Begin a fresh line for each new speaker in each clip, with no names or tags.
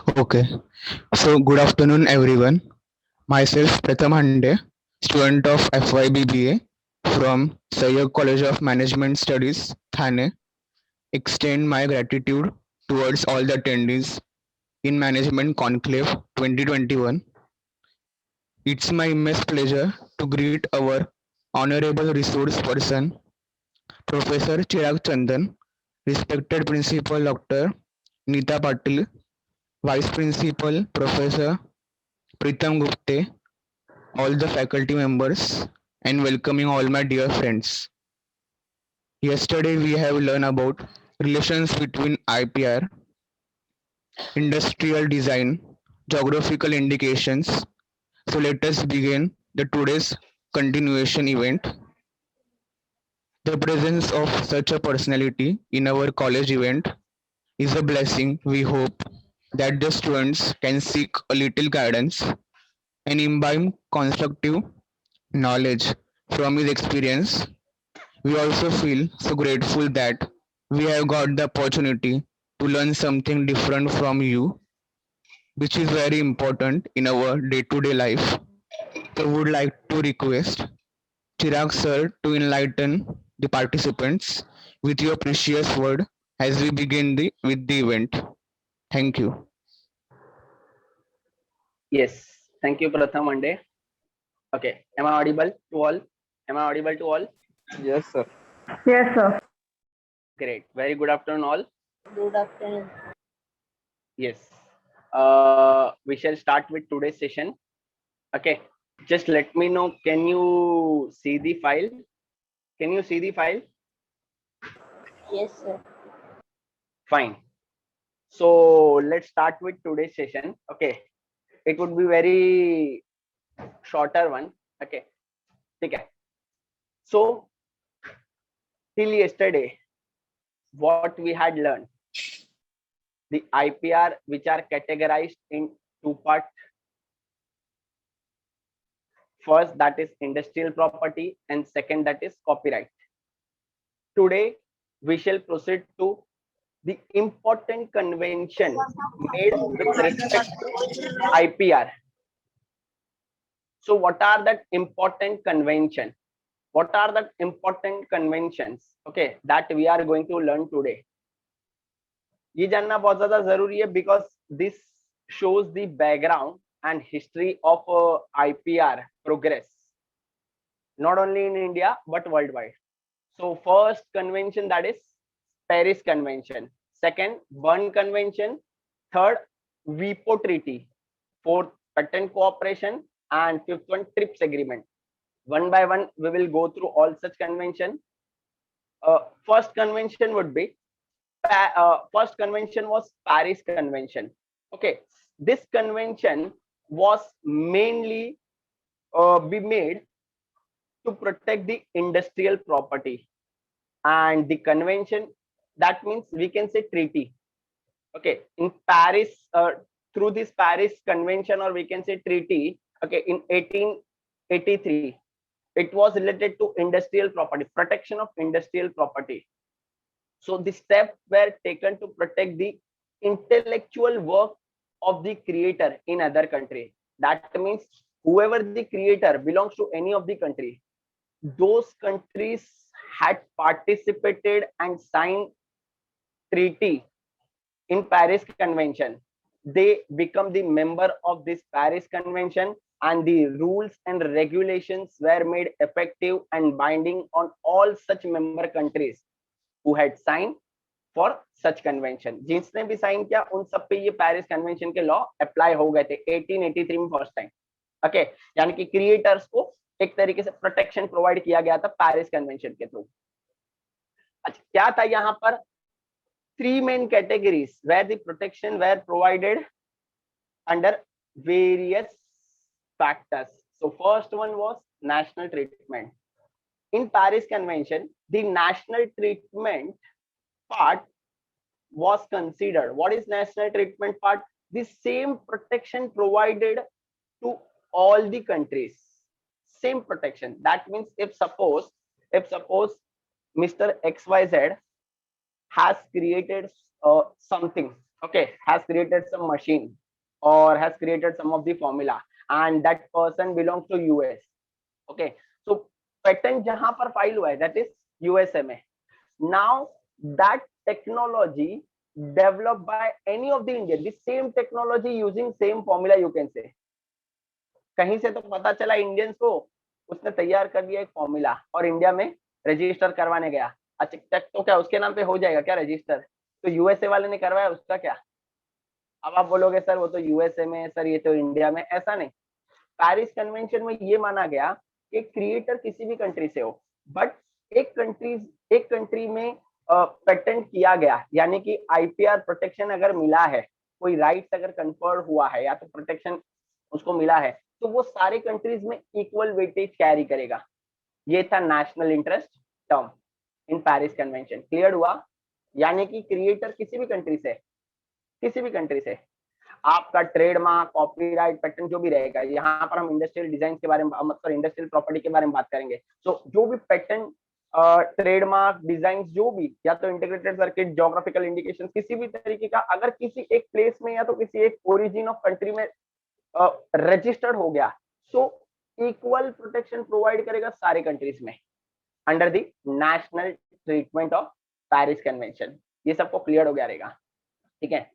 Okay, so good afternoon everyone. Myself Pratham Hande, student of FYBBA from Sayyid College of Management Studies, Thane, extend my gratitude towards all the attendees in Management Conclave 2021. It's my immense pleasure to greet our honorable resource person, Professor Chirag Chandan, respected Principal Dr. Neeta Patil, Vice Principal Professor Pritam Gupte, all the faculty members, and welcoming all my dear friends. Yesterday we have learned about relations between IPR, industrial design, geographical indications. So let us begin the today's continuation event. The presence of such a personality in our college event is a blessing. We hope that the students can seek a little guidance and imbibe constructive knowledge from his experience. We also feel so grateful that we have got the opportunity to learn something different from you, which is very important in our day to day life. So, would like to request Chirag sir to enlighten the participants with your precious word as we begin with the event. Thank you.
Yes, thank you, Pratham Monday. Okay, am I audible to all? Am I audible to all?
Yes, sir.
Yes, sir.
Great. Very good afternoon, all.
Good afternoon.
Yes. We shall start with today's session. Okay, just let me know. Can you see the file? Can you see the file?
Yes, sir.
Fine. So let's start with today's session. Okay, it would be very shorter one. Okay, okay. So till yesterday, what we had learned, the IPR, which are categorized in two parts. First, that is industrial property, and second, that is copyright. Today, we shall proceed to the important convention made with respect to IPR. So, what are that important convention? What are the important conventions? Okay, that we are going to learn today. ये जानना बहुत ज्यादा जरूरी है because this shows the background and history of IPR progress, not only in India but worldwide. So first convention, that is Paris Convention. Second, Bern Convention. Third, WIPO Treaty. Fourth, Patent Cooperation. And fifth one, TRIPS Agreement. One by one, we will go through all such convention. First convention would be first convention was Paris Convention. Okay, this convention was mainly be made to protect the industrial property, and the convention, that means we can say treaty. Okay, in Paris, through this Paris Convention, or we can say treaty. Okay, in 1883, it was related to industrial property, protection of industrial property. So the steps were taken to protect the intellectual work of the creator in other country. That means whoever the creator belongs to any of the country, those countries had participated and signed treaty in Paris Convention. They become the member of this Paris Convention, and the rules and regulations were made effective and binding on all such member countries who had signed for such convention. जिसने भी sign किया उन सब पे ये Paris convention के law apply हो गए थे 1883 में फर्स्ट टाइम. ओके, यानी कि क्रिएटर्स को एक तरीके से प्रोटेक्शन प्रोवाइड किया गया था पेरिस कन्वेंशन के थ्रू. अच्छा, क्या था यहाँ पर? Three main categories where the protection were provided under various factors. So first one was national treatment. In Paris Convention, the national treatment part was considered. What is national treatment part? The same protection provided to all the countries. Same protection. That means if suppose Mr. XYZ has created something, okay, has created some machine or has created some of the formula, and that person belongs to US. Okay, so patent जहां पर file हुआ है that is USA में. Now that technology developed by any of the Indian, the same technology using same formula you can say. कहीं से तो पता चला इंडियंस को, उसने तैयार कर दिया एक फॉर्मूला और इंडिया में रजिस्टर करवाने गया. अच्छा तक तो क्या उसके नाम पे हो जाएगा क्या रजिस्टर? तो यूएसए वाले ने करवाया, उसका क्या? अब आप बोलोगे सर वो तो यूएसए में है, सर ये तो इंडिया में. ऐसा नहीं. पेरिस कन्वेंशन में ये माना गया कि क्रिएटर किसी भी कंट्री से हो, बट एक कंट्री में पेटेंट किया गया, यानी कि आईपीआर प्रोटेक्शन अगर मिला है, कोई राइट्स अगर कन्फर्ड हुआ है या तो प्रोटेक्शन उसको मिला है, तो वो सारे कंट्रीज में इक्वल वेटेज कैरी करेगा. ये था national interest term in Paris convention. Clear हुआ? यानी कि क्रिएटर किसी भी कंट्री से आपका ट्रेडमार्क, कॉपीराइट, पेटेंट जो भी रहेगा. यहाँ पर हम इंडस्ट्रियल डिजाइन के बारे में, मतलब इंडस्ट्रियल प्रॉपर्टी के बारे में बात करेंगे. तो जो भी पेटेंट, ट्रेडमार्क, डिजाइन जो भी, या तो इंटीग्रेटेड सर्किट, ज्योग्राफिकल इंडिकेशन, किसी भी तरीके का अगर किसी एक प्लेस में या तो किसी एक ओरिजिन ऑफ कंट्री में रजिस्टर्ड हो गया, सो इक्वल प्रोटेक्शन प्रोवाइड करेगा सारे कंट्रीज में under the national treatment of Paris convention. ये सबको क्लियर हो गया रहेगा. ठीक है.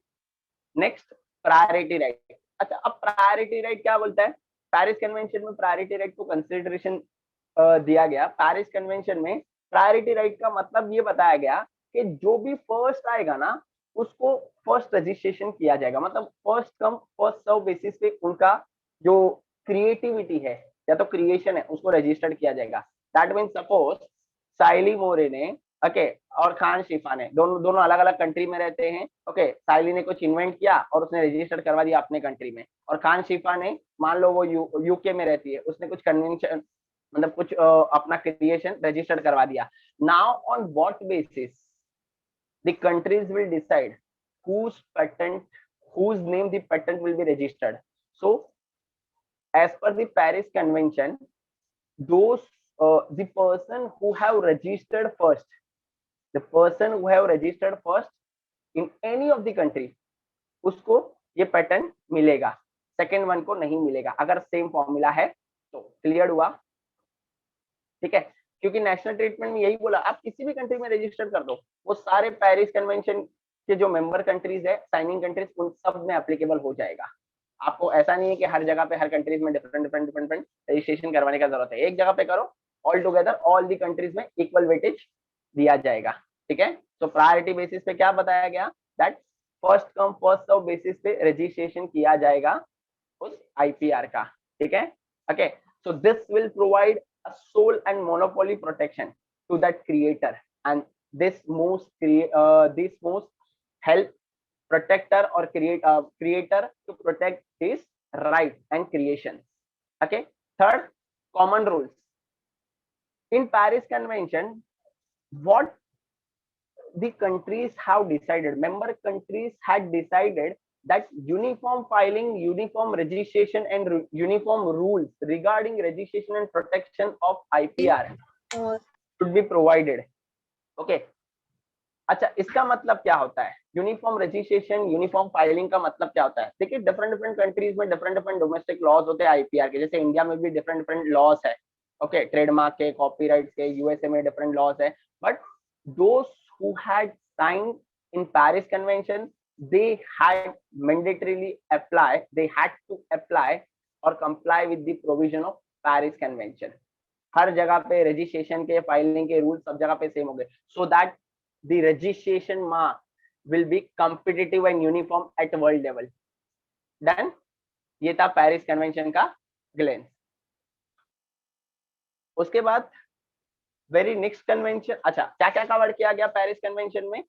Next, priority right. अच्छा, अब प्रायोरिटी राइट क्या बोलता है? पेरिस कन्वेंशन में प्रायोरिटी राइट को कंसिडरेशन दिया गया. पेरिस कन्वेंशन में प्रायोरिटी राइट का मतलब ये बताया गया कि जो भी फर्स्ट आएगा ना, उसको फर्स्ट रजिस्ट्रेशन किया जाएगा. मतलब first come first serve basis पे उनका जो क्रिएटिविटी है या तो क्रिएशन है उसको रजिस्टर्ड किया जाएगा. दैट मीन्स सपोज साइली मोरे ने, ओके, और खान शिफा ने, दोनों अलग अलग कंट्री में रहते हैं. ओके, साइली ने कुछ इन्वेंट किया और उसने रजिस्टर्ड करवा दिया अपने कंट्री में, और खान शिफा ने, मान लो वो यूके में रहती है, उसने कुछ कन्वेंशन, मतलब कुछ अपना क्रिएशन रजिस्टर्ड करवा दिया. Now on what basis the countries will decide whose name the patent will be registered. So as per the Paris Convention, those the person who have registered first in any of the country, उसको ये patent मिलेगा, second one को नहीं मिलेगा अगर same formula है तो. Clear हुआ? ठीक है. क्योंकि नेशनल ट्रीटमेंट में यही बोला, आप किसी भी कंट्री में रजिस्टर कर दो, वो सारे पेरिस कन्वेंशन के जो मेंबर कंट्रीज है, साइनिंग कंट्रीज, उन सब में एप्लीकेबल हो जाएगा. आपको ऐसा नहीं है कि हर जगह पे हर कंट्रीज में डिफरेंट रजिस्ट्रेशन करवाने का जरूरत है. एक जगह पे करो, all together all the countries में इक्वल वेटेज दिया जाएगा. ठीक है. तो प्रायोरिटी बेसिस पे क्या बताया गया? That first come first serve basis पे रजिस्ट्रेशन किया जाएगा उस आईपीआर का. ठीक है. Okay, so this will provide a sole and monopoly protection to that creator, and this most help protector or creator to protect his right and creation. Okay. Third, common rules in Paris Convention. What the countries have decided, member countries had decided that uniform filing, uniform registration and uniform rules regarding registration and protection of IPR should be provided. Okay. अच्छा, इसका मतलब क्या होता है? Uniform registration, uniform filing का मतलब क्या होता है? देखिए, डिफरेंट कंट्रीज में डिफरेंट डोमेस्टिक लॉज होते हैं आईपीआर के. जैसे इंडिया में भी डिफरेंट लॉज है. ओके, ट्रेडमार्क के, कॉपीराइट के. यूएसए में डिफरेंट लॉज है. But those who had signed in Paris convention, they had to apply or comply with the provision of Paris Convention. हर जगह पे रजिस्ट्रेशन के, फाइलिंग के रूल सब जगह पे सेम हो गए, so that the registration mark will be competitive and uniform at world level. Then ये था पेरिस कन्वेंशन का ग्लेंस. उसके बाद वेरी नेक्स्ट कन्वेंशन. अच्छा, क्या क्या कवर किया गया पेरिस कन्वेंशन में?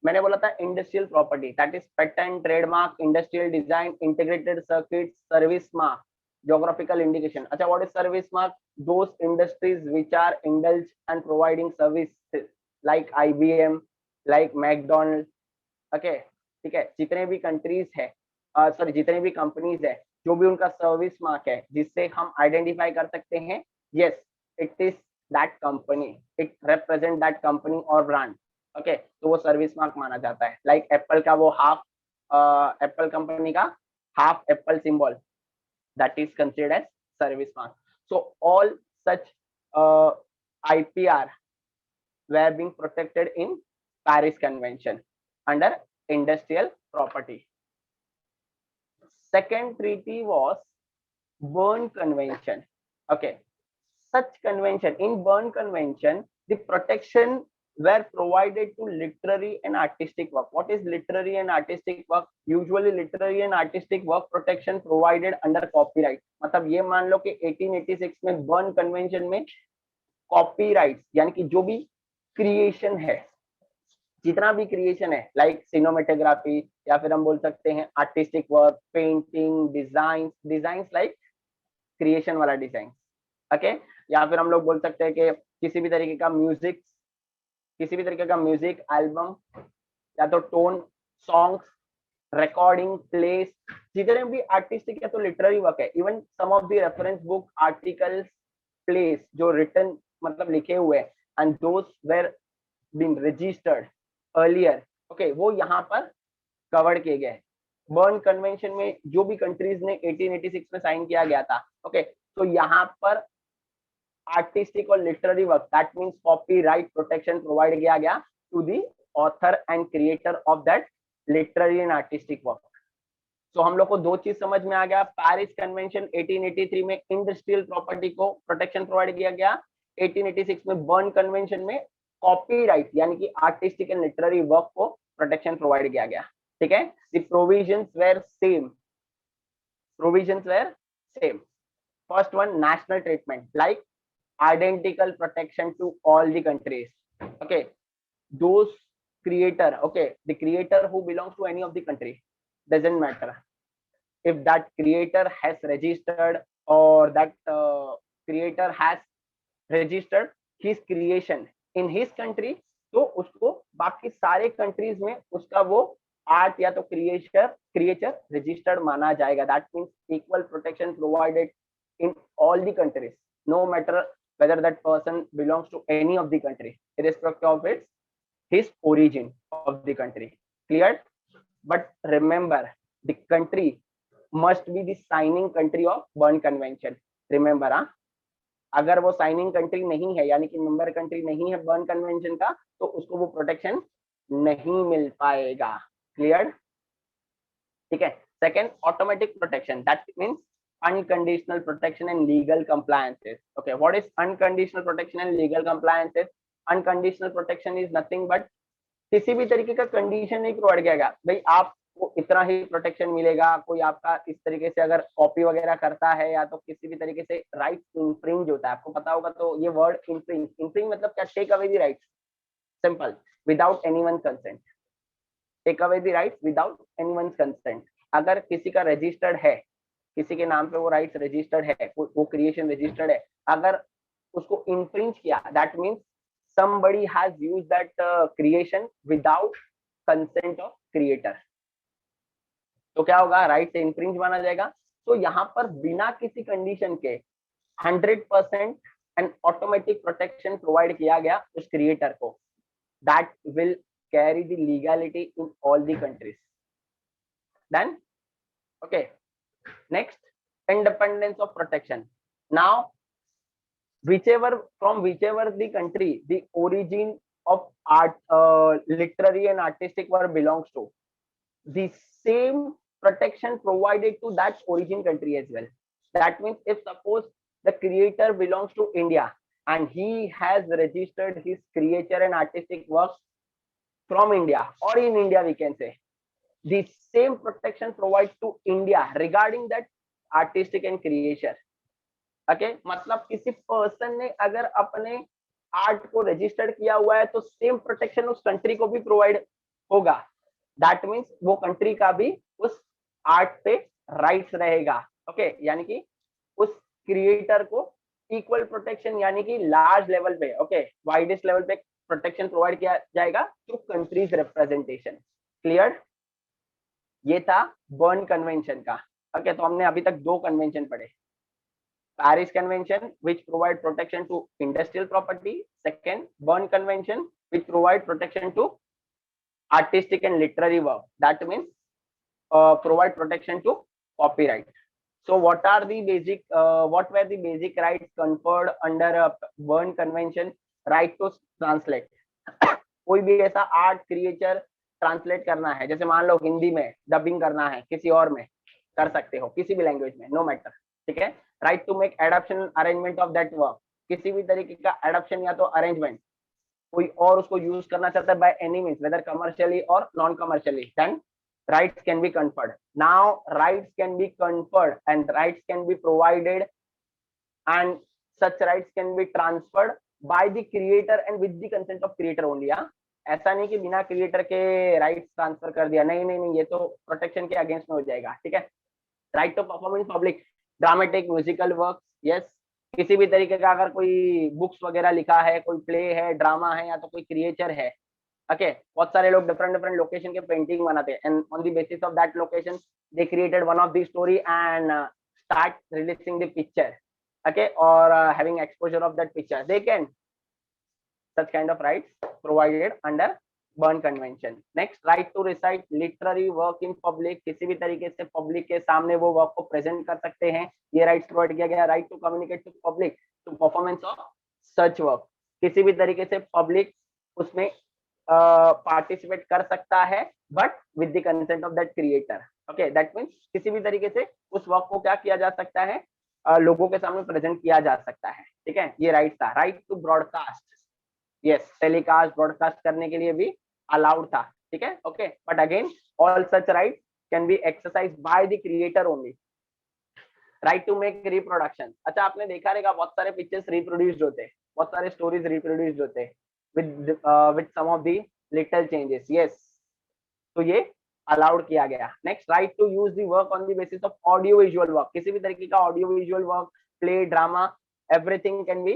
मैंने बोला था industrial property, that is patent, trademark, industrial design, integrated circuit, service mark, geographical indication. अच्छा, what is service mark? Those industries which are indulge and providing services like IBM, like McDonald. Okay, ठीक है. जितने भी countries है, sorry, जितने भी companies है, जो भी उनका सर्विस मार्क है जिससे हम आइडेंटिफाई कर सकते हैं, yes, it is that company, it represent that company और ब्रांड. ओके, तो वो सर्विस मार्क माना जाता है. लाइक एप्पल का वो हाफ एप्पल कंपनी का half Apple symbol, that is considered as service mark. So all such IPR were being protected in Paris Convention under industrial property. Second treaty was Berne Convention. Okay, such convention, in Berne Convention, the protection were provided to literary and artistic work. What is literary and artistic work? Usually literary and artistic work protection provided under copyright. मतलब ये मान लो कि 1886 में burn convention में copyright यानी कि जो भी क्रिएशन है, जितना भी क्रिएशन है, लाइक सिनेमेटोग्राफी या फिर हम बोल सकते हैं artistic work, painting, design like creation वाला डिजाइन, ओके, या फिर हम लोग बोल सकते हैं कि किसी भी तरीके का म्यूजिक, एल्बम या तो टोन, सॉन्ग्स, रिकॉर्डिंग, प्लेस, जितने भी आर्टिस्टिक या तो लिटरेरी वर्क है, even some of the reference book, articles, place जो रिटन मतलब लिखे हुए and those were been registered earlier, okay, वो यहाँ पर कवर किए गए। बर्न कन्वेंशन में जो भी कंट्रीज ने 1886 में साइन किया गया था, ओके, तो यहाँ पर आर्टिस्टिक और literary work, that means copyright protection provide किया गया to the author and creator of that literary and artistic work. तो हम लोग को दो चीज समझ में आ गया, पेरिस कन्वेंशन 1883 में इंडस्ट्रियल प्रॉपर्टी को प्रोटेक्शन प्रोवाइड किया गया, 1886 में बर्न कन्वेंशन में कॉपीराइट यानी कि आर्टिस्टिक एंड लिटरेरी वर्क को प्रोटेक्शन प्रोवाइड किया गया, ठीक है। The provisions were same. First one, national treatment like identical protection to all the countries, okay, those creator, okay, the creator who belongs to any of the country, doesn't matter if that creator has registered or that creator has registered his creation in his country, तो उसको बाकी सारे countries में उसका वो art या तो creature registered माना जाएगा। That means equal protection provided in all the countries, no matter whether that person belongs to any of the country, irrespective of his origin of the country. Clear? But remember, the country must be the signing country of Berne Convention. Remember, हाँ, अगर वो signing country नहीं है यानी कि member country नहीं है burn convention का, तो उसको वो प्रोटेक्शन नहीं मिल पाएगा। क्लियर? ठीक है। Second, automatic protection, that means unconditional protection and legal compliances. Okay, what is unconditional protection and legal compliances? Unconditional protection is nothing but किसी भी तरीके का कंडीशन नहीं प्रोवाइड किया गया, भाई आपको इतना ही प्रोटेक्शन मिलेगा, कोई आपका इस तरीके से अगर कॉपी वगैरह करता है या तो किसी भी तरीके से राइट इन्फ्रिंज होता है, आपको पता होगा तो ये वर्ड इन्फ्रिंज मतलब क्या, take away the rights, simple, without anyone consent, take away the rights without anyone consent. अगर किसी का रजिस्टर्ड है, किसी के नाम पे वो राइट्स रजिस्टर्ड है, वो क्रिएशन रजिस्टर्ड है, अगर उसको इन्फ्रिंज किया, that means somebody has used that creation without consent of creator, तो क्या होगा, राइट से इन्फ्रिंज माना जाएगा। तो यहाँ पर बिना किसी कंडीशन के 100% एंड ऑटोमेटिक प्रोटेक्शन प्रोवाइड किया गया उस क्रिएटर को, that will carry the legality in all the countries. Then okay, next, independence of protection. Now whichever the country the origin of art, literary and artistic work belongs to, the same protection provided to that origin country as well. That means if suppose the creator belongs to India and he has registered his creature and artistic work from India or in India, we can say the same protection provides to India regarding that artistic and creation. Okay, मतलब किसी person ने अगर अपने art को registered किया हुआ है तो सेम प्रोटेक्शन उस कंट्री को भी प्रोवाइड होगा। दैट मीन्स वो कंट्री का भी उस आर्ट पे राइट्स रहेगा। ओके, यानी कि उस क्रिएटर को इक्वल प्रोटेक्शन यानी कि लार्ज लेवल पे, ओके, वाइडेस्ट लेवल पे प्रोटेक्शन प्रोवाइड किया जाएगा थ्रू कंट्रीज रिप्रेजेंटेशन। क्लियर? ये था बर्न कन्वेंशन का। ओके, तो हमने अभी तक दो कन्वेंशन पढ़े, Paris convention which provide protection to industrial property, second Berne convention which provide protection to artistic and literary work, that means provide protection to copyright. So what are the basic what were the basic rights conferred under Berne Convention? Right to translate. कोई भी ऐसा art creature translate करना है, जैसे मान लो हिंदी में dubbing करना है किसी और में, कर सकते हो किसी भी लैंग्वेज में, नो मैटर, ठीक है. Right to make adoption arrangement of that work, किसी भी तरीके का एडॉप्शन या तो अरेंजमेंट कोई और उसको यूज करना चाहता है by any means, whether commercially और non commercially, then rights can be conferred. Now rights can be conferred and rights can be provided and such rights can be transferred by the creator and with the consent of creator only. हाँ, ऐसा नहीं कि बिना creator के rights transfer कर दिया, नहीं नहीं नहीं, ये तो प्रोटेक्शन के अगेंस्ट में हो जाएगा, ठीक है. Right to perform in public dramatic musical work, yes, किसी भी तरीके का अगर कोई बुक्स वगैरह लिखा है, कोई प्ले है, ड्रामा है, या तो कोई क्रिएचर है, ओके. बहुत सारे लोग डिफरेंट डिफरेंट लोकेशन के पेंटिंग बनाते हैं and on the basis of that location they created one of the story and start releasing the picture, okay, or having exposure of that picture, they can such kind of rights provided under Berne Convention. Next, right to recite literary work in public, किसी भी तरीके से public के सामने वो work को present कर सकते हैं, ये राइट्स प्रोवाइड किया गया. Right to communicate to public to performance of such work, किसी भी तरीके से पब्लिक उसमें पार्टिसिपेट कर सकता है but with the consent of that creator, okay. That means किसी भी तरीके से उस वर्क को क्या किया जा सकता है, लोगों के सामने प्रेजेंट किया जा सकता है, ठीक है. ये राइट था. Right to broadcast, yes, telecast broadcast करने के लिए भी अलाउड था, ठीक है, okay. But again all such right can be exercise by the creator only. Right to make reproduction, अच्छा आपने देखा रहेगा बहुत सारे पिक्चर्स रिप्रोड्यूस्ड होते हैं, बहुत सारे स्टोरीज रिप्रोड्यूस्ड होते हैं with some of the little changes, yes, तो ये अलाउड किया गया. Next, right to use the work on the basis of audio visual work, किसी भी तरीके का audio visual work, play, drama, everything can be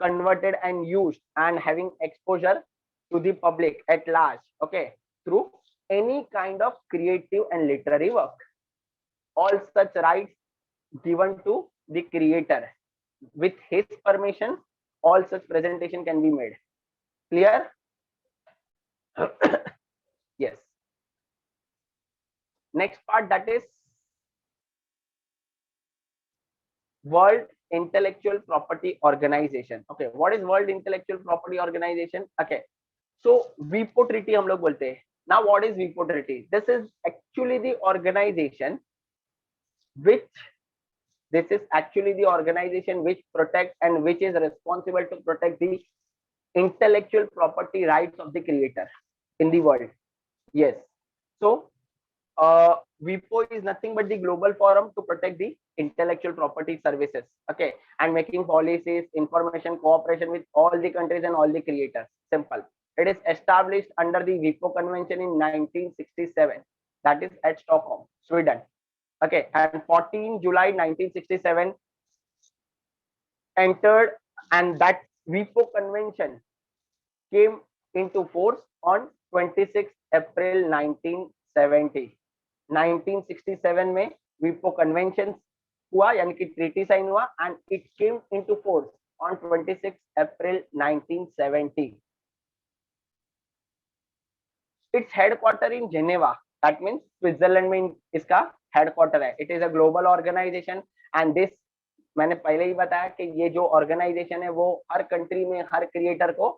converted and used and having exposure to the public at large, okay, through any kind of creative and literary work. All such rights given to the creator with his permission, all such presentation can be made. Clear? Yes. Next part, that is World Intellectual Property Organization. Okay, what is World Intellectual Property Organization? Okay, so WIPO treaty हम लोग बोलते हैं. Now what is WIPO treaty? This is actually the organization which protects and which is responsible to protect the intellectual property rights of the creator in the world. Yes, so WIPO is nothing but the global forum to protect the intellectual property services, okay, and making policies, information, cooperation with all the countries and all the creators. Simple. It is established under the WIPO convention in 1967, that is at Stockholm, Sweden, okay, and 14 July 1967 entered, and that WIPO convention came into force on 26 April 1970. 1967 में WIPO convention हुआ, यानी कि treaty sign हुआ, and it came into force on 26 April 1970. Its headquarter in Geneva, that means Switzerland में इसका headquarter है. It is a global organization and this, मैंने पहले ही बताया कि ये जो ऑर्गेनाइजेशन है वो हर कंट्री में हर क्रिएटर को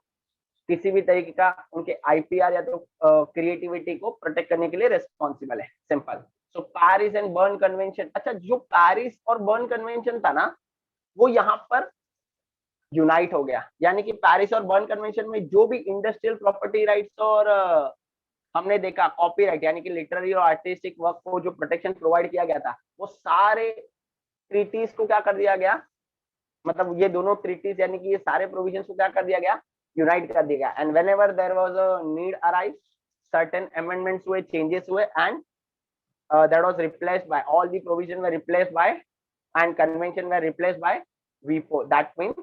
किसी भी तरीके का उनके आईपीआर या तो क्रिएटिविटी को प्रोटेक्ट करने के लिए रिस्पॉन्सिबल है. Simple. So Paris and burn convention, अच्छा जो पेरिस और बर्न कन्वेंशन था ना, वो यहाँ पर यूनाइट हो गया, यानी कि पेरिस और बर्न कन्वेंशन में जो भी इंडस्ट्रियल प्रॉपर्टी राइट्स और हमने देखा कॉपीराइट यानी कि लिटरेरी और आर्टिस्टिक वर्क को जो प्रोटेक्शन प्रोवाइड किया गया था, वो सारे ट्रीटीज को क्या कर दिया गया, मतलब ये दोनों ट्रीटीज यानी कि ये सारे प्रोविजंस को क्या कर दिया गया, यूनाइट कर दिया गया. And whenever there was a need arise, certain amendments हुए, चेंजेस हुए, and that was replaced by all the provisions were replaced by and convention were replaced by WIPO. That means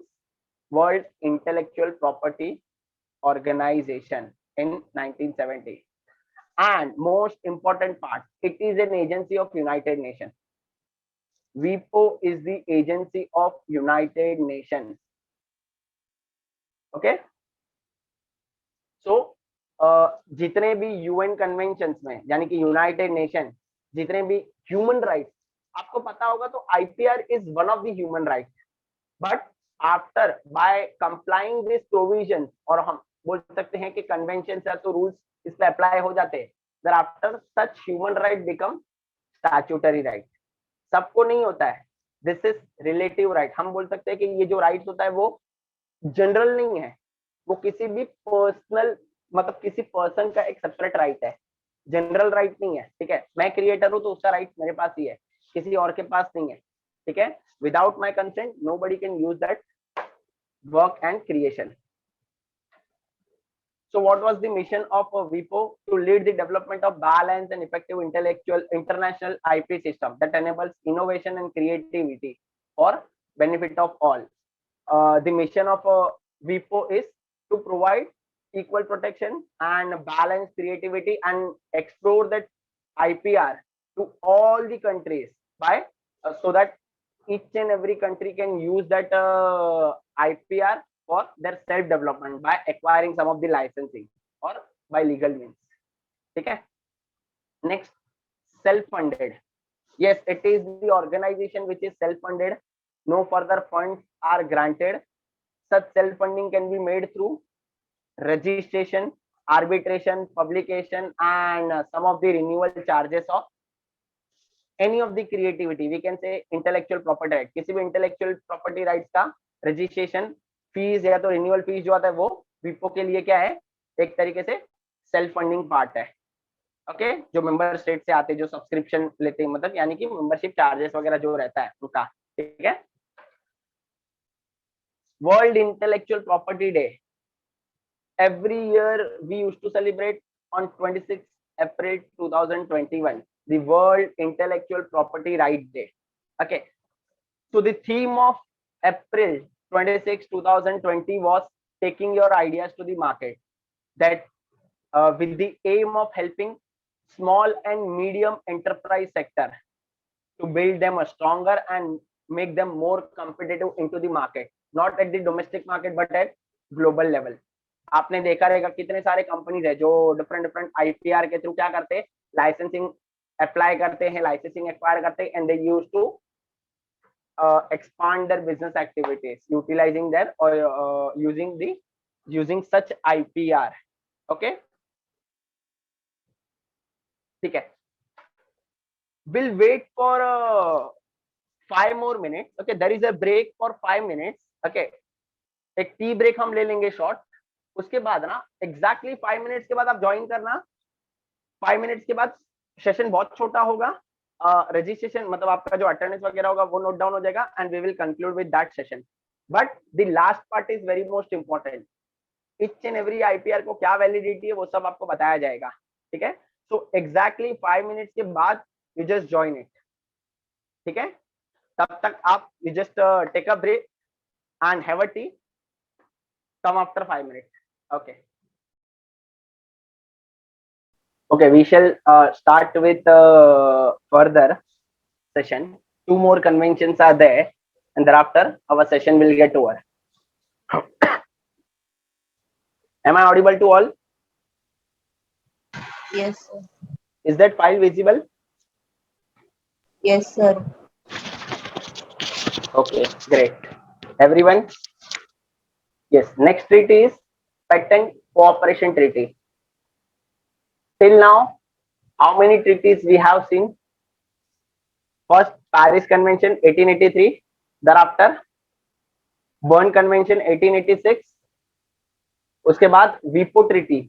World Intellectual Property Organization in 1970. And most important part, it is an agency of United Nations. WIPO is the agency of United Nations. Okay, so जितने भी UN conventions में, यानी कि United nation जितने भी human rights, आपको पता होगा तो IPR is one of the human right, but after bye complying this provision, और हम बोल सकते हैं कि कन्वेंशन या तो रूल्स इस पे अप्लाई हो जाते हैं, then after such human right become statutory right. सबको नहीं होता है, दिस इज रिलेटिव राइट। हम बोल सकते हैं कि ये जो राइट्स होता है वो जनरल नहीं है, वो किसी भी पर्सनल मतलब किसी पर्सन का एक सेपरेट राइट है, जनरल राइट नहीं है। ठीक है, मैं क्रिएटर हूं तो उसका राइट मेरे पास ही है, किसी और के पास नहीं है। ठीक है, without my consent nobody can use that work and creation. So what was the mission of WIPO? To lead the development of balanced and effective intellectual international IP system that enables innovation and creativity for benefit of all. The mission of WIPO is to provide equal protection and balanced creativity and explore that IPR to all the countries by so that each and every country can use that IPR for their self development by acquiring some of the licensing or by legal means. ठीक है, next, self funded. Yes, it is the organization which is self funded, no further funds are granted. Such self funding can be made through registration, arbitration, publication, and some of the renewal charges of any of the creativity, we can say intellectual property right, किसी भी intellectual property rights का registration fees या तो renewal fees जो आता है वो विपो के लिए क्या है, एक तरीके से सेल्फ फंडिंग पार्ट है। ओके, जो मेंबर स्टेट से आते हैं, जो सब्सक्रिप्शन लेते हैं, मतलब यानी कि मेंबरशिप चार्जेस वगैरह जो रहता है उनका। ठीक है, world intellectual property day, every year we used to celebrate on 26 April 2021 the World Intellectual Property Right Day. Okay, so the theme of April 26 2020 was taking your ideas to the market, that with the aim of helping small and medium enterprise sector to build them a stronger and make them more competitive into the market, not at the domestic market but at global level. आपने देखा रहेगा कितने सारे companies है जो different different IPR के through क्या करते हैं, लाइसेंसिंग अप्लाई करते हैं, लाइसेंसिंग एक्वायर करते हैं, and they use to expand their business activities utilizing their or using such IPR. Okay, ठीक है, we'll wait for 5 more minutes. Okay, there is a break for 5 minutes. Okay, एक tea break हम ले लेंगे short, उसके बाद ना exactly 5 minutes के बाद आप ज्वाइन करना। 5 मिनट्स के बाद सेशन बहुत छोटा होगा, रजिस्ट्रेशन मतलब आपका जो अटेंडेंस वगैरह होगा वो नोट डाउन हो जाएगा and we will conclude with that session. But the last part is very most important, each and every IPR को क्या वैलिडिटी है वो सब आपको बताया जाएगा। ठीक है, सो एग्जैक्टली 5 मिनट्स के बाद यू जस्ट ज्वाइन इट। ठीक है, तब तक आप you just take a break and have a tea, come after 5 minutes. Okay, okay, we shall start with further session. 2 more conventions are there and thereafter our session will get over. Am I audible to all?
Yes, sir.
Is that file visible?
Yes, sir.
Okay, great. Everyone? Yes, next treaty is Patent Cooperation Treaty. Till now, how many treaties we have seen? First, Paris Convention 1883, thereafter Bern Convention 1886, उसके बाद WIPO Treaty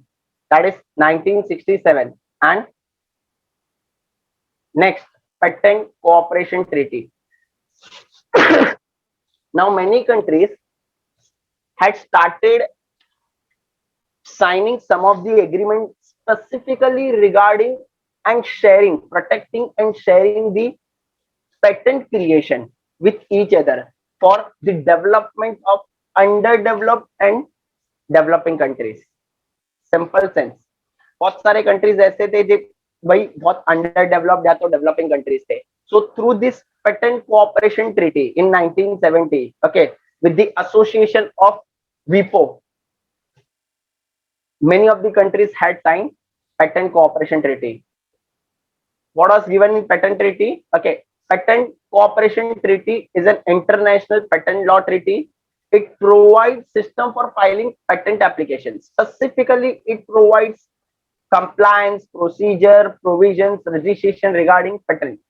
that is 1967, and next Patent Cooperation Treaty. Now many countries had started signing some of the agreements specifically regarding and sharing, protecting and sharing the patent creation with each other for the development of underdeveloped and developing countries. Simple sense, बहुत सारे countries ऐसे थे जो भाई बहुत under developed या तो developing countries थे. So through this patent cooperation treaty in 1970, okay, with the association of WIPO, many of the countries had signed patent cooperation treaty. what was given in patent treaty? Okay, patent cooperation treaty is an international patent law treaty. It provides system for filing patent applications. Specifically, it provides compliance procedure provisions registration regarding patent.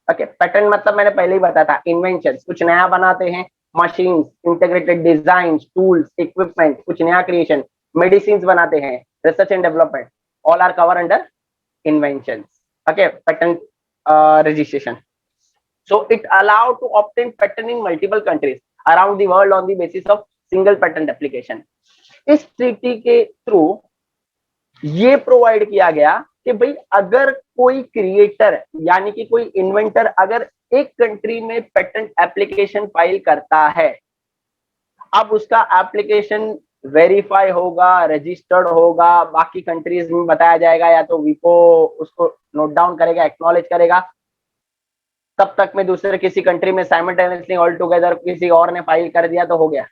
Okay, pattern मतलब मैंने पहले ही बताया था, invention, कुछ नया बनाते हैं, machines, integrated design, tools, equipment, कुछ नया क्रिएशन, मेडिसिन बनाते हैं, research and development, all are cover under invention. Okay, pattern registration. So it allowed to obtain patent in multiple countries around the world on the basis of single patent application. इस treaty के through ये provide किया गया कि भाई अगर कोई creator यानी कि कोई इन्वेंटर अगर एक कंट्री में पेटेंट एप्लीकेशन फाइल करता है, अब उसका एप्लीकेशन वेरीफाई होगा, रजिस्टर्ड होगा, बाकी कंट्रीज में बताया जाएगा, या तो विपो उसको नोट डाउन करेगा, एक्नॉलेज करेगा, तब तक में दूसरे किसी कंट्री में साइमल्टेनियसली ऑल टुगेदर किसी और ने फाइल कर दिया तो हो गया,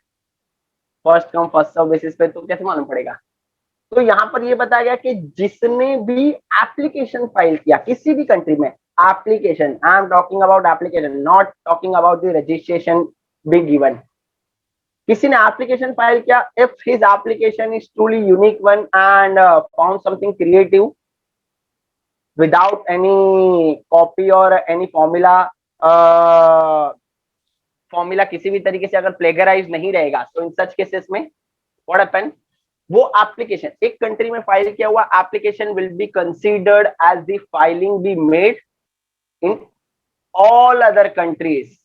first come first serve basis पे, तो कैसे मालूम पड़ेगा? तो यहाँ पर ये बताया गया कि जिसने भी एप्लीकेशन फाइल किया किसी भी कंट्री में, application, I am talking about application, not talking about the registration be given, किसी ने एप्लीकेशन फाइल किया, if his application is truly unique one and found something creative without any copy और any formula, formula किसी भी तरीके से अगर plagiarise नहीं रहेगा, तो इन सच केसेस में व्हाट हैपन, वो एप्लीकेशन एक कंट्री में फाइल किया हुआ application will be considered as the filing B made in all other countries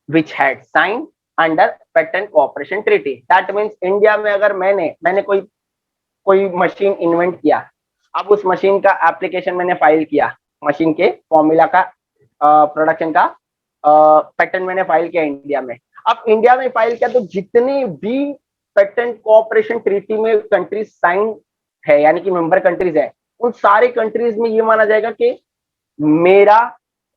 which had sign under patent cooperation treaty. That means India में अगर मैंने कोई मशीन इन्वेंट किया, अब उस मशीन का एप्लीकेशन मैंने फाइल किया, मशीन के फॉर्मूला का प्रोडक्शन का पेटेंट मैंने फाइल किया इंडिया में, अब इंडिया में फाइल किया, तो जितने भी पेटेंट कोऑपरेशन ट्रीटी में कंट्रीज साइन है यानी कि मेंबर कंट्रीज है, उन सारे कंट्रीज में ये माना जाएगा कि मेरा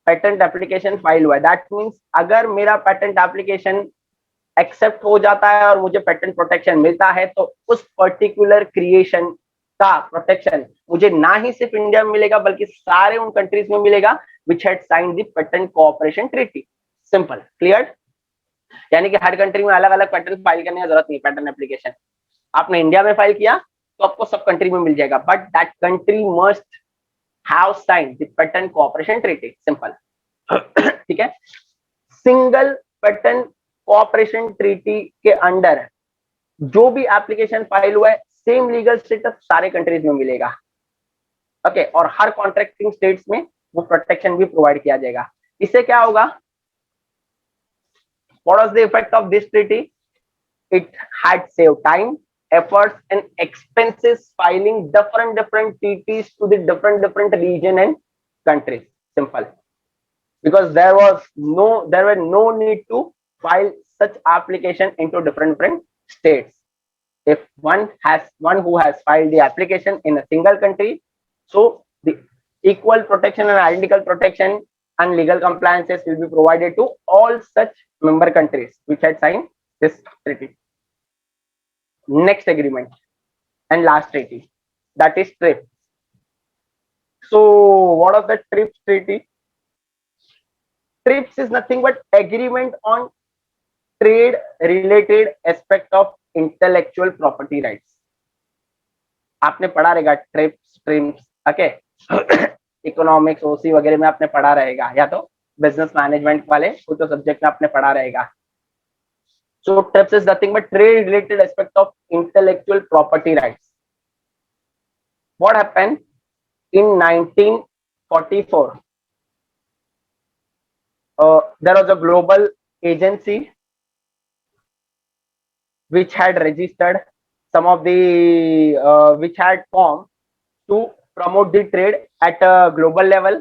पेटेंट एप्लीकेशन फाइल हुआ है. दैट मींस अगर मेरा पेटेंट एप्लीकेशन एक्सेप्ट हो जाता है और मुझे पेटेंट प्रोटेक्शन मिलता है, तो उस पर्टिकुलर क्रिएशन का प्रोटेक्शन मुझे ना ही सिर्फ इंडिया में मिलेगा बल्कि सारे उन कंट्रीज में मिलेगा which had signed the patent cooperation treaty. Simple, clear? यानी कि हर कंट्री में अलग अलग पेटेंट फाइल करने की जरूरत नहीं. पेटेंट एप्लीकेशन आपने इंडिया में फाइल किया तो आपको सब कंट्री में मिल जाएगा, but that country must have signed the patent cooperation treaty. Simple, ठीक है. सिंगल पेटेंट कोऑपरेशन ट्रीटी के अंडर जो भी एप्लीकेशन फाइल हुआ है, सेम लीगल स्टेटस सारे कंट्रीज में मिलेगा. ओके, और हर कॉन्ट्रैक्टिंग स्टेट्स में वो प्रोटेक्शन भी प्रोवाइड किया जाएगा. इससे क्या होगा? What was the effect of this treaty? It had saved time, efforts, and expenses filing different treaties to the different region and countries. Simple, because there were no need to file such application into different states. If one who has filed the application in a single country, so the equal protection and identical protection and legal compliances will be provided to all such member countries which had signed this treaty. Next agreement and last treaty, that is TRIPS. So what is the TRIPS treaty? TRIPS is nothing but agreement on trade related aspect of intellectual property rights. आपने पढ़ा रहेगा trips, TRIMS, okay, economics, ओसी वगैरह में आपने पढ़ा रहेगा, या तो बिजनेस मैनेजमेंट वाले कुछ तो सब्जेक्ट में आपने पढ़ा रहेगा. So TRIPS is nothing but trade related aspect of intellectual property rights. What happened in 1944? there was a global agency which had registered some of the which had formed to promote the trade at a global level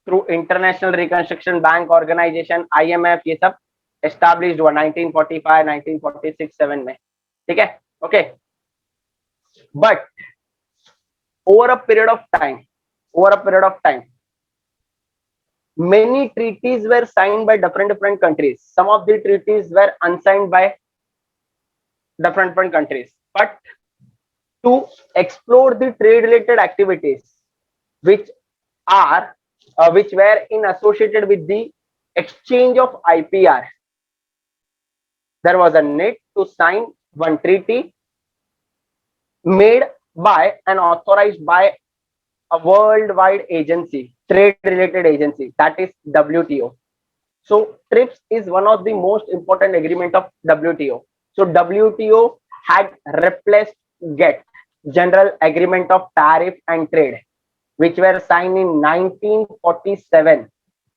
through International Reconstruction Bank Organization, IMF. ये सब established हुआ 1945, 1946, 7 में, ठीक है, okay. But over a period of time, many treaties were signed by different countries. Some of the treaties were unsigned by different countries. But to explore the trade related activities which are which were in associated with the exchange of IPR. There was a need to sign one treaty made by and authorized by a worldwide agency, trade related agency, that is WTO. So TRIPS is one of the most important agreement of WTO. So WTO had replaced GATT, General Agreement of Tariff and Trade, which were signed in 1947.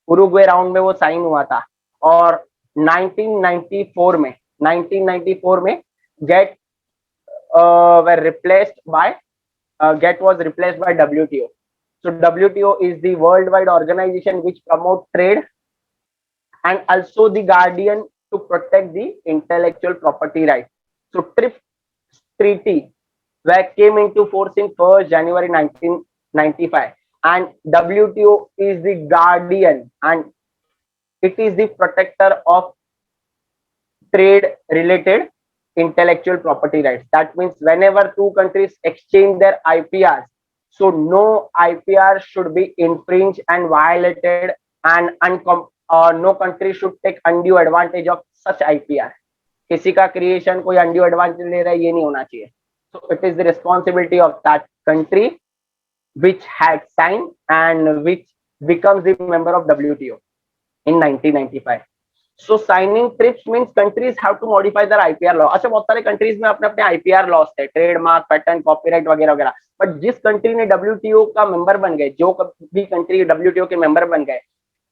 Uruguay round में वो sign हुआ था, और 1994 में GATT were replaced by GATT was replaced by WTO. So WTO is the worldwide organization which promote trade and also the guardian to protect the intellectual property rights. So TRIPS treaty that came into force in 1st January 1995, and WTO is the guardian and it is the protector of trade related intellectual property rights. That means whenever two countries exchange their IPRs, so no IPR should be infringed and violated, and no country should take undue advantage of such IPR. किसी का creation कोई undue advantage ले रहा है, ये नहीं होना चाहिए. So it is the responsibility of that country which had signed and which becomes the member of WTO in 1995. So signing TRIPS means countries have to modify their IPR law. अच्छा, बहुत सारे कंट्रीज में अपने अपने IPR loss थे, trademark, pattern, copyright वगैरह वगैरह, but जिस कंट्री ने WTO का मेंबर बन गए, जो भी कंट्री WTO के मेंबर बन गए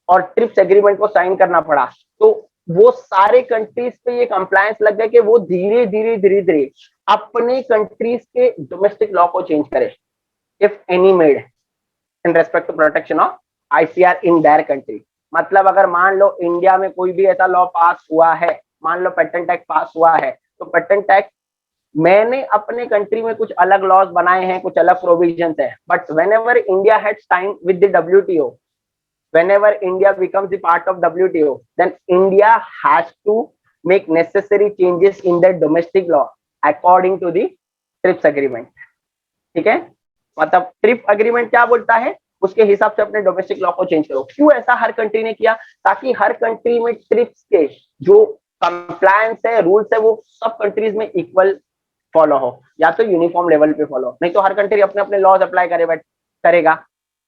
और ट्रिप्स एग्रीमेंट को साइन करना पड़ा, तो वो सारे कंट्रीज पे ये कंप्लायंस लग गए कि वो धीरे धीरे अपने कंट्रीज के डोमेस्टिक लॉ को चेंज करे, if any made in respect to protection of IPR in their country. मतलब अगर मान लो इंडिया में कोई भी ऐसा लॉ पास हुआ है, मान लो पेटेंट एक्ट पास हुआ है, तो पेटेंट एक्ट मैंने अपने कंट्री में कुछ अलग लॉज बनाए हैं, कुछ अलग प्रोविजंस है, but whenever India had signed with the WTO, whenever India becomes the part of WTO, then India has to make necessary changes in their domestic law according to the TRIPS agreement. ठीक है, मतलब TRIPS agreement क्या बोलता है, उसके हिसाब से अपने डोमेस्टिक लॉ को चेंज करो. क्यों ऐसा हर कंट्री ने किया? ताकि हर कंट्री में ट्रिप्स के जो कंप्लायंस है, रूल्स है, वो सब कंट्रीज में इक्वल फॉलो हो, या तो यूनिफॉर्म लेवल पे फॉलो, नहीं तो हर कंट्री अपने अपने लॉज अप्लाई करेगा.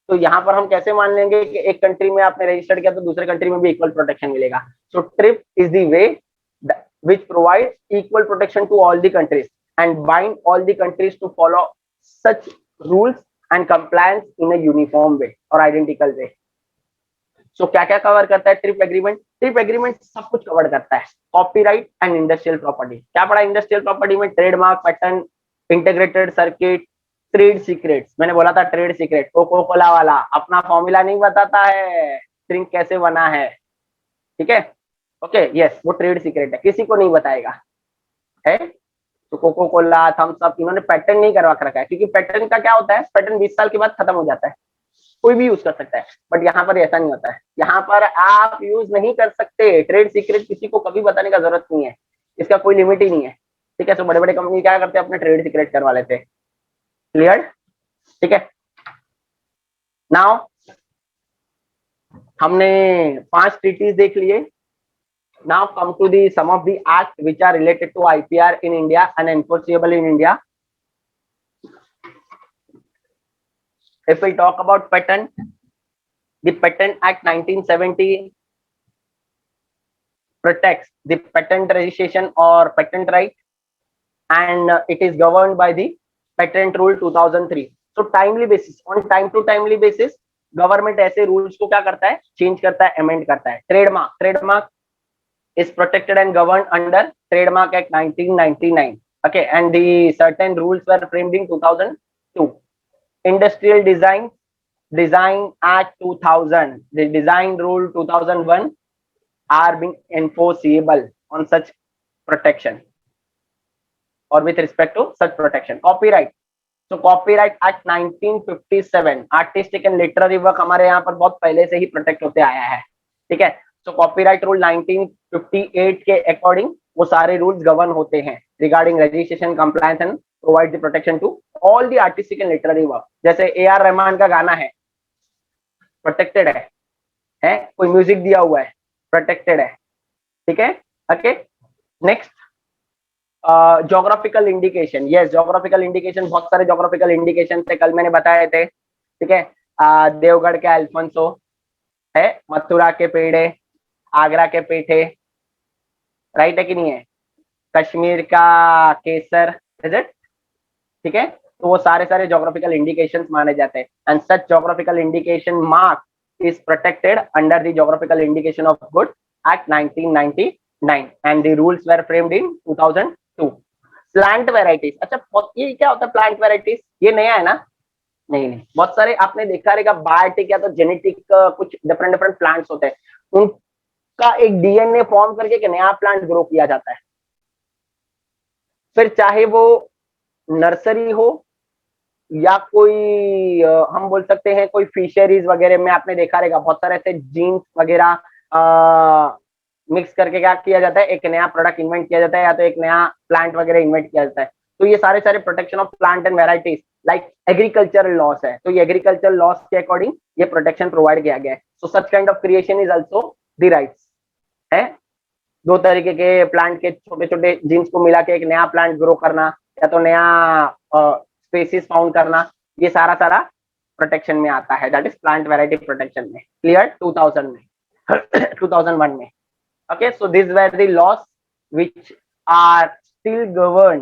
तो यहाँ पर हम कैसे मान लेंगे कि एक कंट्री में आपने रजिस्टर्ड किया तो दूसरे कंट्री में भी इक्वल प्रोटेक्शन मिलेगा? So trip is the way which provides equal protection to all the countries and bind all the countries to follow such rules and compliance in a uniform way or identical way. So क्या क्या cover करता है trip agreement? Trip agreement सब कुछ cover करता है. Copyright and industrial property. क्या पड़ा इंडस्ट्रियल प्रॉपर्टी में? Trademark, pattern, integrated circuit, trade secrets. मैंने बोला था ट्रेड सीक्रेट, कोको कोला वाला अपना फॉर्मूला नहीं बताता है, ड्रिंक कैसे बना है, ठीक है, ओके, यस, वो ट्रेड सीक्रेट है, किसी को नहीं बताएगा, है. तो कोको कोला, थम्स अप, इन्होंने पैटर्न नहीं करवा रखा है, क्योंकि पैटर्न का क्या होता है, पैटर्न 20 साल के बाद खत्म हो जाता है, कोई भी यूज कर सकता है, बट यहाँ पर ऐसा नहीं होता है. यहाँ पर आप यूज नहीं कर सकते ट्रेड सीक्रेट, किसी को कभी बताने का जरूरत नहीं है, इसका कोई लिमिट ही नहीं है, ठीक है. तो बड़े बड़े कंपनी क्या करते हैं, अपने ट्रेड सीक्रेट करवा लेते हैं. क्लियर, ठीक है. नाउ हमने 5 ट्रीटीज देख लिए. Now come to the some of the acts which are related to IPR in India and enforceable in India. If we talk about patent, the Patent Act 1970 protects the patent registration or patent right, and it is governed by the Patent Rule 2003. So timely basis, on time to timely basis, government ऐसे rules को क्या करता है, change करता है, amend करता है. Trademark is protected and governed under Trademark Act 1999. Okay, and the certain rules were framed in 2002. Industrial Design Act 2000, the Design Rule 2001 are being enforceable on such protection or with respect to such protection. Copyright. So Copyright Act 1957, artistic and literary work हमारे यहाँ पर बहुत पहले से ही protect होते आया है, ठीक है. So कॉपीराइट रूल 1958 के अकॉर्डिंग वो सारे रूल्स गवर्न होते हैं regarding registration, compliance and provide the protection to all the artistic and literary work. जैसे AR रहमान का गाना है, प्रोटेक्टेड है कोई म्यूजिक दिया हुआ है, प्रोटेक्टेड है, ठीक है। Okay, next geographical indication. Yes, geographical indication, बहुत सारे जोग्राफिकल इंडिकेशन थे, कल मैंने बताए थे, ठीक है। देवगढ़ के अल्फोंसो है, मथुरा के पेड़े, आगरा के पेठे, राइट है कि नहीं है, कश्मीर का केसर, इज इट, ठीक है। तो वो सारे सारे जोग्राफिकल इंडिकेशंस माने जाते हैं, and such geographical indication mark is protected under the geographical indication of good act 1999 and the rules were framed in 2002. Plant varieties, अच्छा ये क्या होता है प्लांट वेराइटीज, ये नया है ना? नहीं नहीं, बहुत सारे आपने देखा रहेगा बायोटिक या तो जेनेटिक कुछ डिफरेंट डिफरेंट प्लांट्स होते हैं, उनका एक डीएनए फॉर्म करके एक नया प्लांट ग्रो किया जाता है। फिर चाहे वो नर्सरी हो या कोई हम बोल सकते हैं कोई फिशरीज वगैरह में, आपने देखा रहेगा बहुत सारे ऐसे जीन्स वगैरह मिक्स करके क्या किया जाता है, एक नया प्रोडक्ट इन्वेंट किया जाता है, या तो एक नया प्लांट वगैरह इन्वेंट किया जाता है। तो ये सारे सारे protection of plant and varieties like agricultural laws है, तो ये एग्रीकल्चरल लॉस के अकॉर्डिंग ये प्रोटेक्शन प्रोवाइड किया गया है। So such kind of creation is also the rights है। दो तरीके के प्लांट के छोटे छोटे जीन्स को मिला के एक नया प्लांट ग्रो करना, या तो नया स्पेसीज फाउंड करना, ये सारा सारा प्रोटेक्शन में आता है, that is plant variety protection में। क्लियर? 2000 में 2001 में। Okay, so this were the laws which are still govern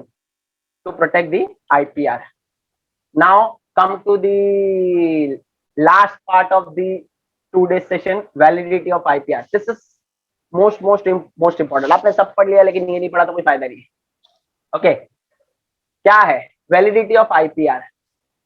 to protect the IPR. Now come to the last part of the today session, validity of IPR. This is most important. आपने सब पढ़ लिया लेकिन ये नहीं पढ़ा तो कोई फायदा नहीं है। ओके, क्या है वैलिडिटी ऑफ आईपीआर?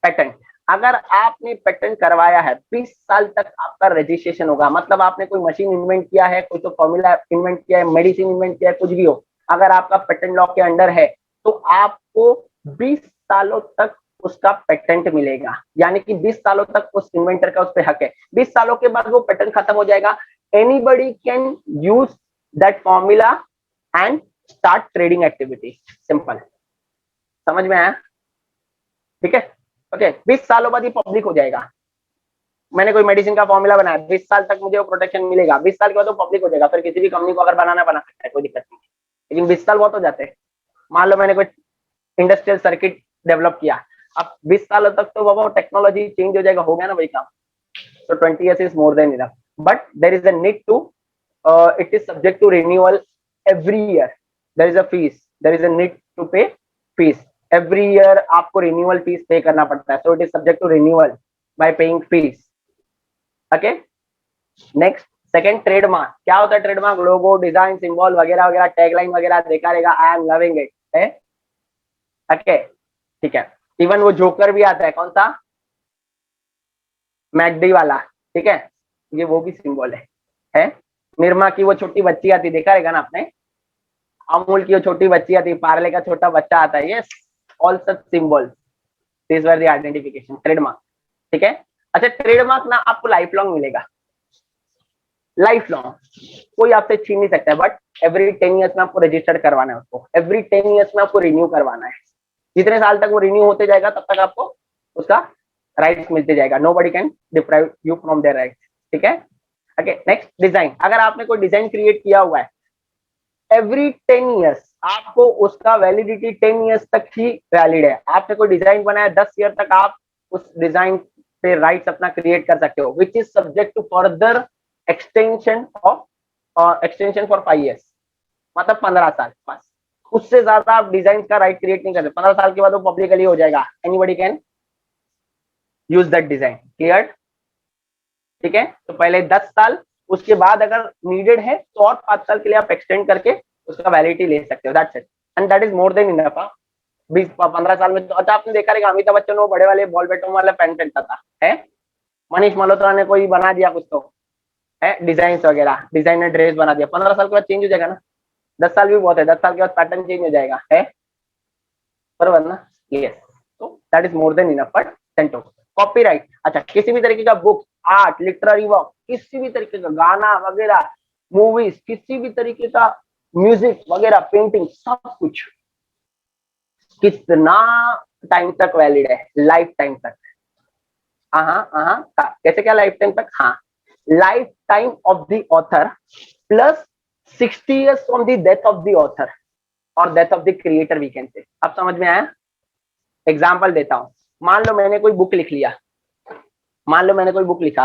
पेटेंट। अगर आपने पेटेंट करवाया है 20 साल तक आपका रजिस्ट्रेशन होगा, मतलब आपने कोई मशीन इन्वेंट किया है, कोई तो फॉर्मूला इन्वेंट किया है, मेडिसिन इन्वेंट किया है, कुछ भी हो, अगर आपका पेटेंट लॉ के अंडर है तो आपको 20 सालों तक उसका पेटेंट मिलेगा, यानी कि 20 सालों तक उस इन्वेंटर का उस पर हक है। 20 सालों के बाद वो पेटेंट खत्म हो जाएगा। Anybody can use that formula and start trading activity. Simple, समझ में आया? ठीक है, ओके। 20 सालों बाद ये पब्लिक हो जाएगा। मैंने कोई मेडिसिन का फॉर्मूला बनाया, 20 साल तक मुझे वो प्रोटेक्शन मिलेगा, 20 साल के बाद वो पब्लिक हो जाएगा, फिर किसी भी कंपनी को अगर बनाना बना सकता है, कोई दिक्कत नहीं। लेकिन 20 साल बहुत हो जाते हैं। मान लो मैंने कोई इंडस्ट्रियल सर्किट डेवलप किया, अब 20 सालों तक तो बाबा टेक्नोलॉजी चेंज हो जाएगा, हो गया ना वही काम। So 20 years is more than enough, but there is a need to it is subject to renewal every year. There is a fees, there is a need to pay fees every year। आपको renewal fees pay करना पड़ता है, so it is subject to renewal by paying fees। okay, next second, trademark. क्या होता है trademark? लोगो, design, symbol वगैरह वगैरह, tagline वगैरह देखा रहेगा, आई एम लविंग इट है। ओके, ठीक है। इवन वो जोकर भी आता है, कौन सा? मैकडी वाला, ठीक है, ये वो भी सिंबल है। निर्मा की वो छोटी बच्ची आती, देखा रहेगा ना आपने, अमूल की वो छोटी बच्ची आती, पार्ले का छोटा बच्चा आता है, yes, all such symbols, this were the identification, trademark. ठीक है, अच्छा, ट्रेडमार्क ना आपको लाइफ लॉन्ग मिलेगा, लाइफ लॉन्ग, कोई आपसे छीन नहीं सकता है, बट एवरी 10 ईयर्स में आपको रजिस्टर्ड करवाना है उसको, एवरी 10 ईयर्स में आपको रिन्यू करवाना है। जितने साल तक वो रिन्यू होते जाएगा तब तक आपको उसका राइट्स मिलते जाएगा। Nobody can deprive you from their rights. ठीक है, ओके। Next, design. अगर आपने कोई डिजाइन क्रिएट किया हुआ है, एवरी 10 ईयर्स आपको उसका वैलिडिटी 10 ईयर्स तक ही वैलिड है। आपने कोई डिजाइन बनाया, 10 ईयर तक आप उस डिजाइन पे राइट्स अपना क्रिएट कर सकते हो, which is subject to further extension of extension for 5 years, मतलब 15 साल। बस उससे ज्यादा आप डिजाइन का राइट क्रिएट नहीं करते। 15 साल के बाद वो पब्लिकली हो जाएगा, anybody can use that design. Clear? ठीक है, तो पहले 10 साल, उसके बाद अगर नीडेड है तो और 5 साल के लिए आप एक्सटेंड करके उसका वैलिडिटी ले सकते हो। That's it, and that is more than enough. 20-15 साल में तो अच्छा, आपने देखा रहेगा अमिताभ बच्चन वो बड़े वाले बॉल बेटों वाला पैंट पहनता था, है। मनीष मल्होत्रा ने कोई बना दिया कुछ तो है, डिजाइन वगैरह, डिजाइनर ड्रेस बना दिया, 15 साल के बाद चेंज हो जाएगा ना। 10 साल भी बहुत है, 10 साल के बाद पैटर्न चेंज हो जाएगा, है, बराबर ना? यस, तो that is more than enough for सेंटो। कॉपीराइट, अच्छा, किसी भी तरीके का बुक, आर्ट, लिटरेरी वर्क, किसी भी तरीके का गाना वगैरह, मूवीज, किसी भी तरीके का म्यूजिक वगैरह, पेंटिंग, सब कुछ कितना टाइम तक वैलिड है? लाइफ टाइम तक। कैसे क्या लाइफ टाइम तक? हाँ, life time of the author plus 60 years from the death of the author और death of the creator, we can say. अब समझ में आया? एग्जाम्पल देता हूं, मान लो मैंने कोई बुक लिख लिया, मान लो मैंने कोई बुक लिखा,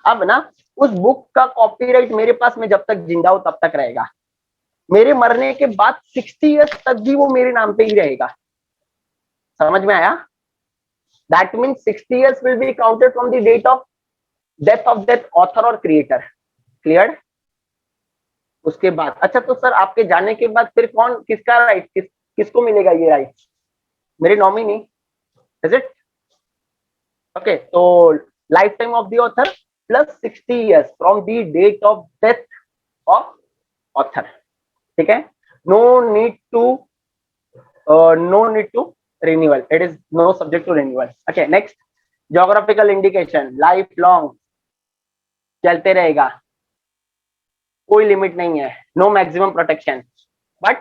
अब ना उस बुक का कॉपीराइट मेरे पास में जब तक जिंदा हो तब तक रहेगा, मेरे मरने के बाद 60 years तक भी वो मेरे नाम पे ही रहेगा। समझ में आया? That means 60 years will be counted from the date of death of that author और क्रिएटर। क्लियर? उसके बाद अच्छा, तो सर आपके जाने के बाद फिर कौन, किसका राइट, किसको मिलेगा ये राइट? मेरे नॉमिनी, इज इट? ओके, तो life time of the author plus 60 years from the date of death of author. ठीक है? No need to renewal, it is no subject to renewal. Okay, next, geographical indication life long चलते रहेगा, कोई limit नहीं है, no maximum protection, but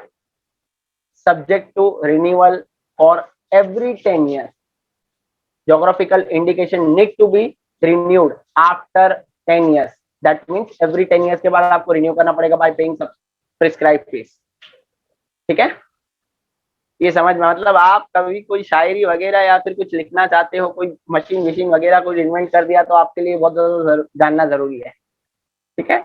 subject to renewal for every 10 years। Geographical indication need to be renewed after 10 years, that means every 10 years के बाद आपको renew करना पड़ेगा बाय पेइंग प्रिस्क्राइब फीस। ठीक है? ये समझ में, मतलब आप कभी कोई शायरी वगैरह या फिर कुछ लिखना चाहते हो, कोई मशीन वगैरह कुछ इन्वेंट कर दिया, तो आपके लिए बहुत ज्यादा जानना जरूरी है। ठीक है?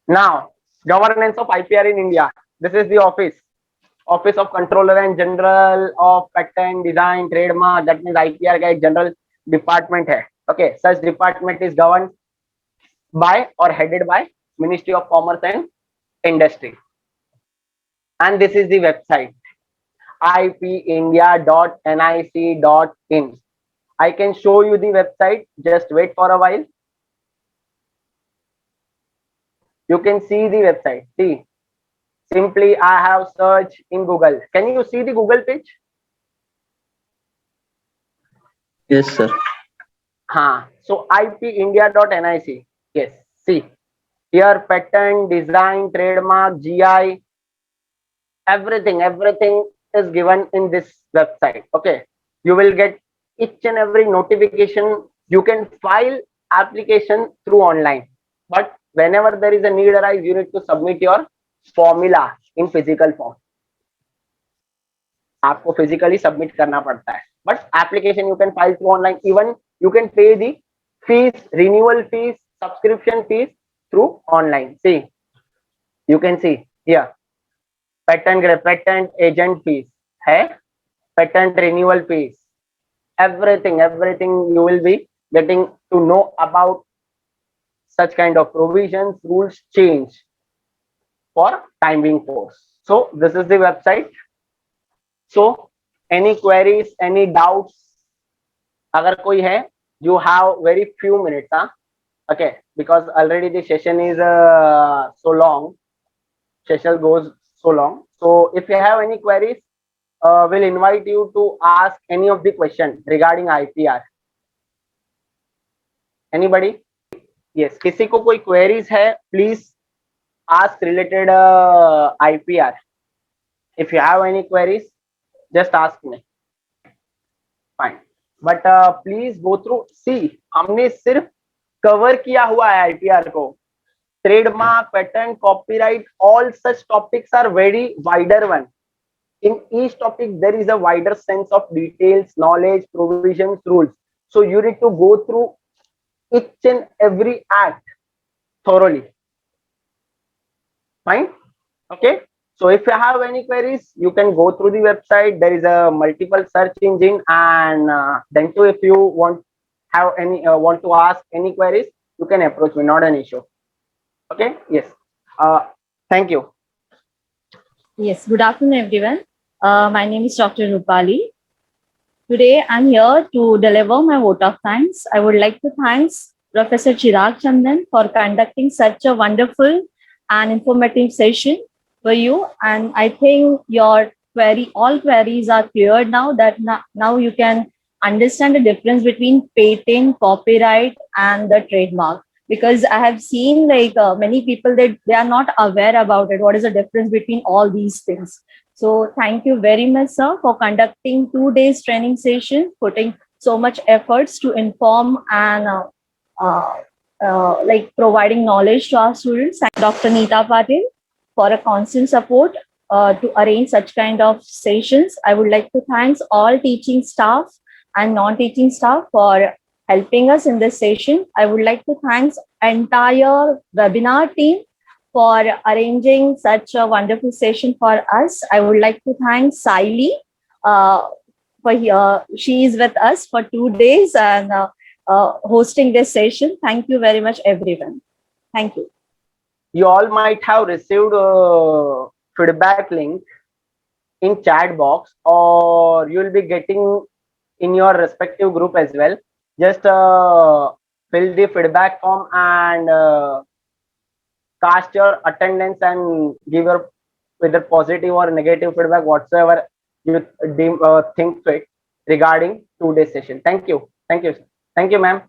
Now, governance of IPR in India. This is the office of Controller and General of Patent, Design, Trademark. That means IPR का एक general department है. Okay, such department is governed by or headed by Ministry of Commerce and Industry. And this is the website, ipindia.nic.in. I can show you the website. Just wait for a while. You can see the website. See, simply I have searched in Google. Can you see the Google page?
Yes, sir.
So ipindia.nic. Yes, see here, patent, design, trademark, GI, everything is given in this website. Okay, you will get each and every notification. You can file application through online, but whenever there is a need arise, you need to submit your formula in physical form. आपको physically submit करना पड़ता है, but application you can file through online. Even you can pay the fees, renewal fees, subscription fees through online. See, you can see here, patent agent fees है, patent renewal fees, everything you will be getting to know about such kind of provisions, rules change for time being force. So this is the website. So any queries, any doubts, agar koi hai, you have very few minutes, okay, because already the session is so long, session goes so long. So if you have any queries, we'll invite you to ask any of the question regarding IPR. Anybody? Yes, किसी को कोई queries है, please ask related IPR. If you have any queries, just ask me. Fine, but please go through. See, हमने सिर्फ cover किया हुआ है IPR को. Trademark, patent, copyright, all such topics are very wider one. In each topic, there is a wider sense of details, knowledge, provisions, rules. So you need to go through each and every act thoroughly. Fine? Okay. So if you have any queries, you can go through the website. There is a multiple search engine, and then too, if you want to ask any queries, you can approach me. Not an issue. Okay. Yes. Thank you.
Yes. Good afternoon, everyone. My name is Dr. Rupali. Today, I'm here to deliver my vote of thanks. I would like to thank Professor Chirag Chandan for conducting such a wonderful and informative session for you. And I think all queries are cleared now, that now you can understand the difference between patent, copyright, and the trademark. Because I have seen many people that they are not aware about it. What is the difference between all these things? So thank you very much, sir, for conducting 2 days training session, putting so much efforts to inform and like providing knowledge to our students. And Dr. Neeta Patil for a constant support to arrange such kind of sessions. I would like to thank all teaching staff and non-teaching staff for helping us in this session. I would like to thank entire webinar team for arranging such a wonderful session for us. I would like to thank Saili for here. She is with us for 2 days and hosting this session. Thank you very much, everyone. Thank you.
You all might have received a feedback link in chat box, or you will be getting in your respective group as well. Just fill the feedback form and cast your attendance and give your whether positive or negative feedback whatsoever you deem think fit regarding today's session. Thank you. Thank you, ma'am.